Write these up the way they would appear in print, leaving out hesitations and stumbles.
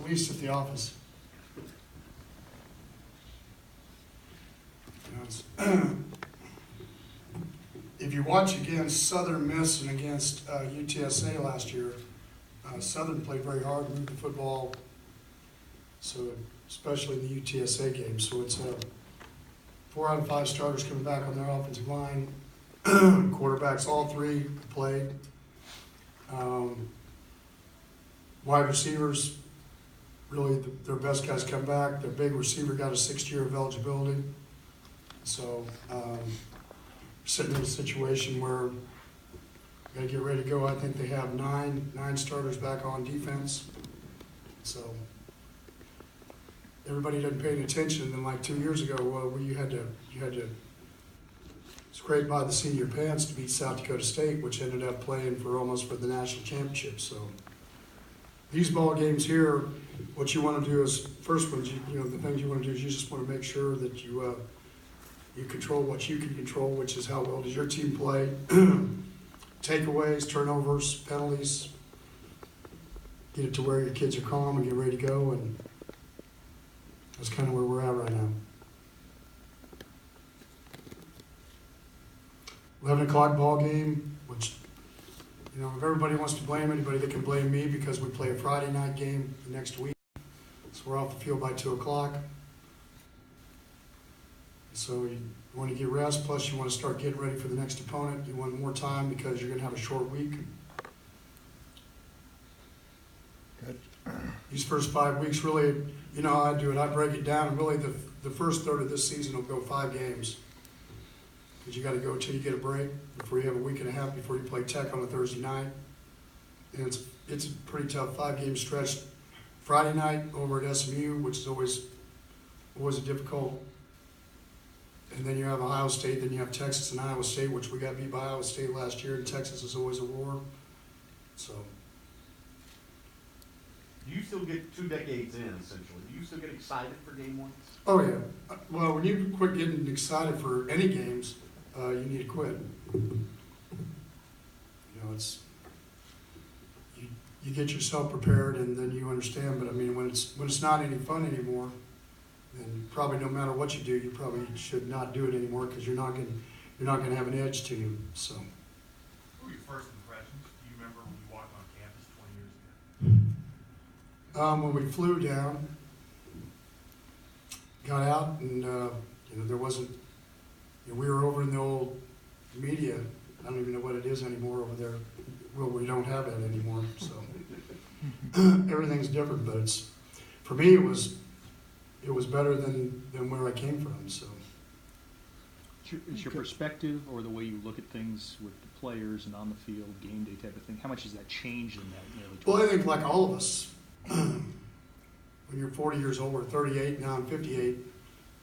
least at the office. If you watch against Southern Miss and against UTSA last year, Southern played very hard, moved the football, so especially in the UTSA game. So it's 4 out of 5 starters coming back on their offensive line. Quarterbacks, all 3 played. Wide receivers, really their best guys come back. Their big receiver got a 6th year of eligibility. So sitting in a situation where we got to get ready to go. I think they have nine starters back on defense. So everybody doesn't pay any attention. And like 2 years ago, well, you had to scrape by the seat of your pants to beat South Dakota State, which ended up playing for almost for the national championship. So these ball games here, what you want to do is first one, the things you want to do is you just want to make sure that you control what you can control, which is how well does your team play. Takeaways, turnovers, penalties. Get it to where your kids are calm and get ready to go, and that's kind of where we're at right now. 11 o'clock ball game, which, if everybody wants to blame anybody, they can blame me because we play a Friday night game the next week. So we're off the field by 2 o'clock. So you want to get rest, plus you want to start getting ready for the next opponent. You want more time because you're going to have a short week. Good. These first 5 weeks, really, how I do it. I break it down, and really the first third of this season will go 5 games. Because you got to go until you get a break before you have a week and a half before you play Tech on a Thursday night. And it's a pretty tough 5-game stretch. Friday night over at SMU, which is always a difficult. And then you have Ohio State, then you have Texas and Iowa State, which we got beat by Iowa State last year, and Texas is always a war. So. You still get 2 decades in, essentially. Do you still get excited for game ones? Oh, yeah. Well, when you quit getting excited for any games, you need to quit. You get yourself prepared and then you understand. But I mean, when it's not any fun anymore, then probably no matter what you do, you probably should not do it anymore because you're not going to have an edge to you. So. What were your first impressions? Do you remember when you walked on campus 20 years ago? When we flew down, got out, and there wasn't. We were over in the old media. I don't even know what it is anymore over there. Well, we don't have that anymore, so everything's different. But for me, it was better than where I came from. So. Is your perspective or the way you look at things with the players and on the field, game day type of thing, how much has that changed in that nearly 20 Well, I think like all of us, when you're 40 years old or 38, now I'm 58,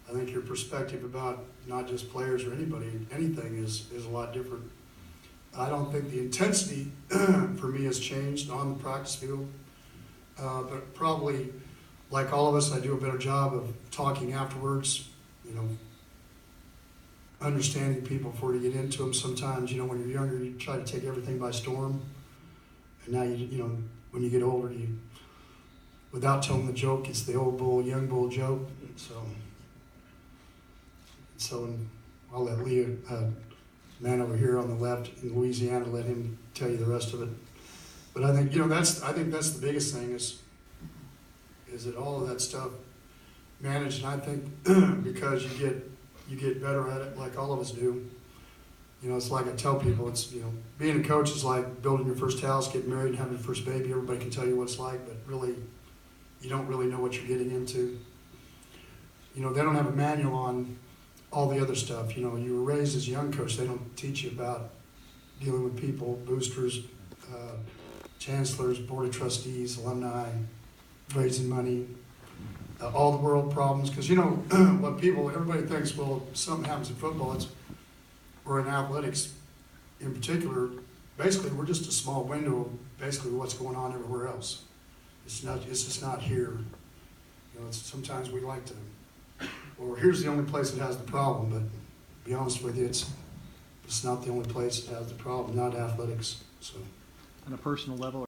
I think your perspective about not just players or anything is a lot different. I don't think the intensity for me has changed on the practice field, but probably like all of us, I do a better job of talking afterwards, understanding people before you get into them. Sometimes, when you're younger, you try to take everything by storm, and now when you get older, without telling the joke, it's the old bull, young bull joke. So I'll let Leah, man over here on the left in Louisiana, let him tell you the rest of it. But I think that's the biggest thing is that all of that stuff managed, and I think because you get better at it, like all of us do. It's like I tell people, it's being a coach is like building your first house, getting married, and having your first baby. Everybody can tell you what it's like, but really, you don't really know what you're getting into. They don't have a manual on all the other stuff. You were raised as a young coach. They don't teach you about dealing with people, boosters, chancellors, board of trustees, alumni, raising money, all the world problems. Because everybody thinks, well, if something happens in football, or in athletics in particular, basically we're just a small window of basically what's going on everywhere else. It's just not here. Sometimes we like to, or here's the only place that has the problem, but to be honest with you, it's not the only place that has the problem, not athletics. So. on a personal level?